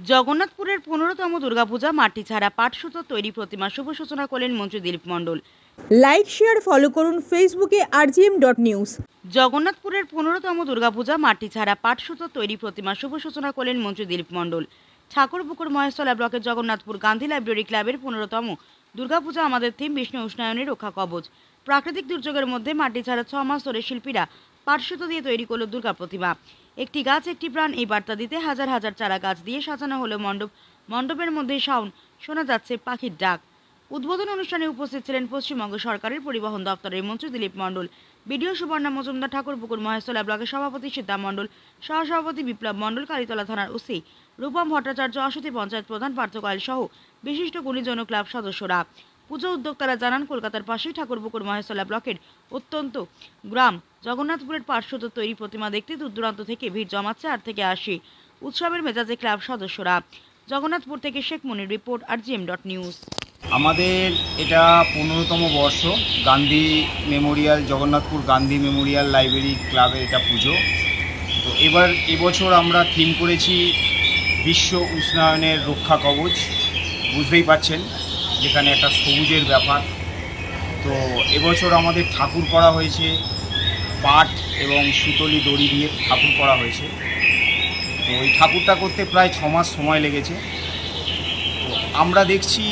জগন্নাথপুরের ১৫তম দুর্গাপূজা মাটি ছাড়া পাটসুতো তৈরি প্রতিমা শুভ সূচনা করলেন মন্ত্রী দিলীপ মণ্ডল। লাইক শেয়ার ফলো করুন ফেসবুকে rgm.news। জগন্নাথপুরের ১৫তম দুর্গাপূজা মাটি ছাড়া পাটসুতো তৈরি প্রতিমা শুভ সূচনা করলেন মন্ত্রী দিলীপ মণ্ডল। ঠাকুরপুকুর মহেশতলা ব্লকের জগন্নাথপুর গান্ধী লাইব্রেরি ক্লাবের ১৫তম দুর্গাপূজা আমাদের থিম বিষ্ণু উষ্ণায়নের রক্ষা কবচ। প্রাকৃতিক দুর্যোগের মধ্যে মাটি ছাড়া ৬ মাস ধরে শিল্পীরা পাটসুতো দিয়ে তৈরি করল দুর্গা প্রতিমা। একটি গাছ একটি প্রাণ, এই বার্তা দিতে হাজার হাজার চারা গাছ দিয়ে সাজানো হলো মণ্ডপ। মণ্ডপের মধ্যে সাউন্ড, শোনা যাচ্ছে পাখির ডাক। উদ্বোধন অনুষ্ঠানে উপস্থিত ছিলেন পশ্চিমবঙ্গ সরকারের পরিবহন দপ্তরের মন্ত্রী দিলীপ মণ্ডল, বিডিও সুবর্ণা মজুমদার, ঠাকুরপুকুর মহেশতলা ব্লকের সভাপতি সিদ্ধা মণ্ডল, সহসভাপতি বিপ্লব মণ্ডল, কালীতলা থানার ওসি রূপম ভট্টাচার্য, আশুতি পঞ্চায়েত প্রধান পার্থ কয়েল সহ বিশিষ্ট গুণীজন ক্লাব সদস্যরা। পুজো উদ্যোক্তারা জানান, কলকাতার পাশেই ঠাকুরপুকুর মহেশতলা ব্লকের অত্যন্ত গ্রাম জগন্নাথপুরের পাটসুতো তৈরি প্রতিমা দেখতে দূর দূরান্ত থেকে ভিড় জমাচ্ছে 8 থেকে 80। উৎসবের মেজাজে ক্লাব সদস্যরা। জগন্নাথপুর থেকে শেখ মনির রিপোর্ট, rgm.news। আমাদের এটা 15তম বর্ষ Gandhi Memorial, Jagannathpur Gandhi Memorial library ক্লাবের এটা পুজো। তো এবছর আমরা থিম করেছি বিশ্ব উষ্ণায়নের রক্ষা কবচ। বুঝতেই পারছেন যেখানে একটা সবুজের ব্যাপার। তো এবছর আমাদের ঠাকুর করা হয়েছে পাট এবং সুতলি দড়ি দিয়ে ঠাকুর করা হয়েছে। তো এই ঠাকুরটা করতে প্রায় 6 মাস সময় লেগেছে। তো আমরা দেখছি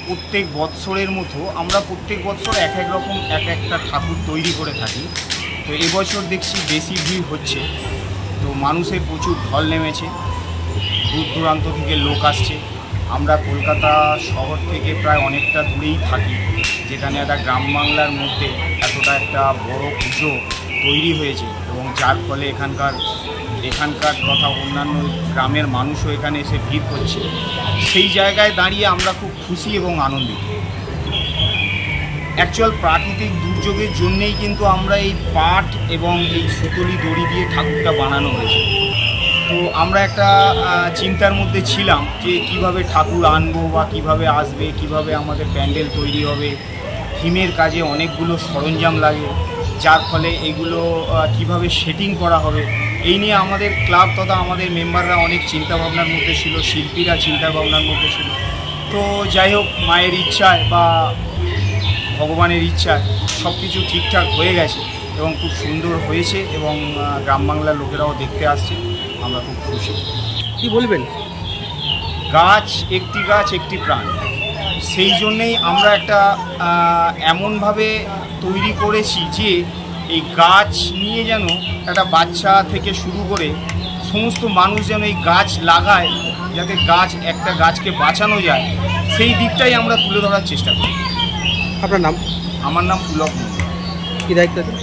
প্রত্যেক বৎসরের মতো আমরা প্রত্যেক বৎসর এক এক রকম একটা ঠাকুর তৈরি করে থাকি। তো এবছর দেখছি বেশি ভিড় হচ্ছে। তো মানুষের প্রচুর ঢল নেমেছে, দূর দূরান্ত থেকে লোক আসছে। আমরা কলকাতা শহর থেকে প্রায় অনেকটা দূরেই থাকি, যেখানে একটা গ্রাম বাংলার মধ্যে এতটা একটা বড় পুজো তৈরি হয়েছে এবং যার ফলে এখানকার তথা অন্যান্য গ্রামের মানুষও এখানে এসে ভিড় করছে। সেই জায়গায় দাঁড়িয়ে আমরা খুব খুশি এবং আনন্দিত। অ্যাকচুয়াল প্রাকৃতিক দুর্যোগের জন্যেই কিন্তু আমরা এই পাট এবং এই সুতলি দড়ি দিয়ে ঠাকুরটা বানানো হয়েছে। তো আমরা একটা চিন্তার মধ্যে ছিলাম যে কিভাবে ঠাকুর আনবো বা কিভাবে আসবে, কিভাবে আমাদের প্যান্ডেল তৈরি হবে। থিমের কাজে অনেকগুলো সরঞ্জাম লাগে, যার ফলে এগুলো কিভাবে সেটিং করা হবে, এই নিয়ে আমাদের ক্লাব তথা আমাদের মেম্বাররা অনেক চিন্তাভাবনার মধ্যে ছিল, শিল্পীরা চিন্তাভাবনার মধ্যে ছিল। তো যাই হোক, মায়ের ইচ্ছায় বা ভগবানের ইচ্ছায় সব কিছু ঠিকঠাক হয়ে গেছে এবং খুব সুন্দর হয়েছে এবং গ্রাম বাংলার লোকেরাও দেখতে আসছে। আমরা খুব খুশি। কি বলবেন? গাছ একটি প্রাণ, সেই জন্যেই আমরা একটা এমনভাবে তৈরি করেছি যে এই গাছ নিয়ে যেন একটা বাচ্চা থেকে শুরু করে সমস্ত মানুষ যেন এই গাছ লাগায়, যাতে একটা গাছকে বাঁচানো যায়, সেই দিকটাই আমরা তুলে ধরার চেষ্টা করি। আপনার নাম? আমার নাম পুলক মন্ডল। কী দায়িত্ব আছে?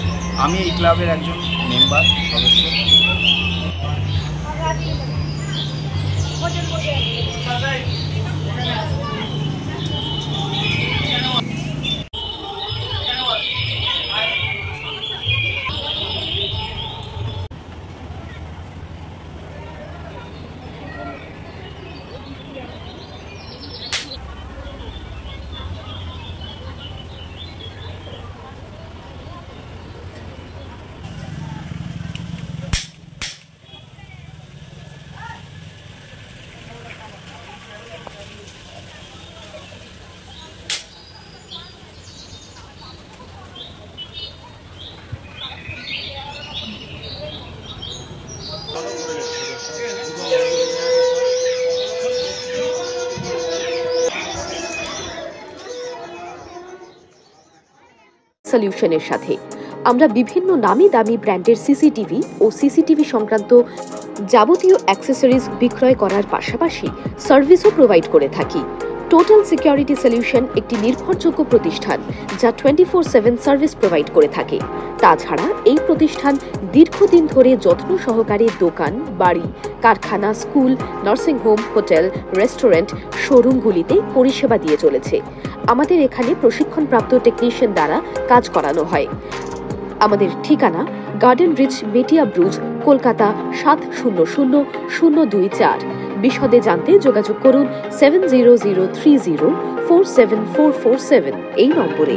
আমি এই ক্লাবের একজন মেম্বার সদস্য। সলিউশনের সাথে আমরা বিভিন্ন নামি দামি ব্র্যান্ডের সিসিটিভি ও সিসিটিভি সংক্রান্ত যাবতীয় অ্যাক্সেসরিজ বিক্রয় করার পাশাপাশি সার্ভিসও প্রোভাইড করে থাকি। টোটাল সিকিউরিটি সলিউশন একটি নির্ভরযোগ্য প্রতিষ্ঠান যা 24/7 সার্ভিস প্রোভাইড করে থাকে। তাছাড়া এই প্রতিষ্ঠান দীর্ঘদিন ধরে যত্ন সহকারে দোকান, বাড়ি, কারখানা, স্কুল, নার্সিংহোম, হোটেল, রেস্টুরেন্ট, শোরুমগুলিতে পরিষেবা দিয়ে চলেছে। আমাদের এখানে প্রশিক্ষণপ্রাপ্ত টেকনিশিয়ান দ্বারা কাজ করানো হয়। আমাদের ঠিকানা গার্ডেন রিচ, মেটিয়া ব্রুজ, কলকাতা 700024। বিশদে জানতে যোগাযোগ করুন 7003047447 এই নম্বরে।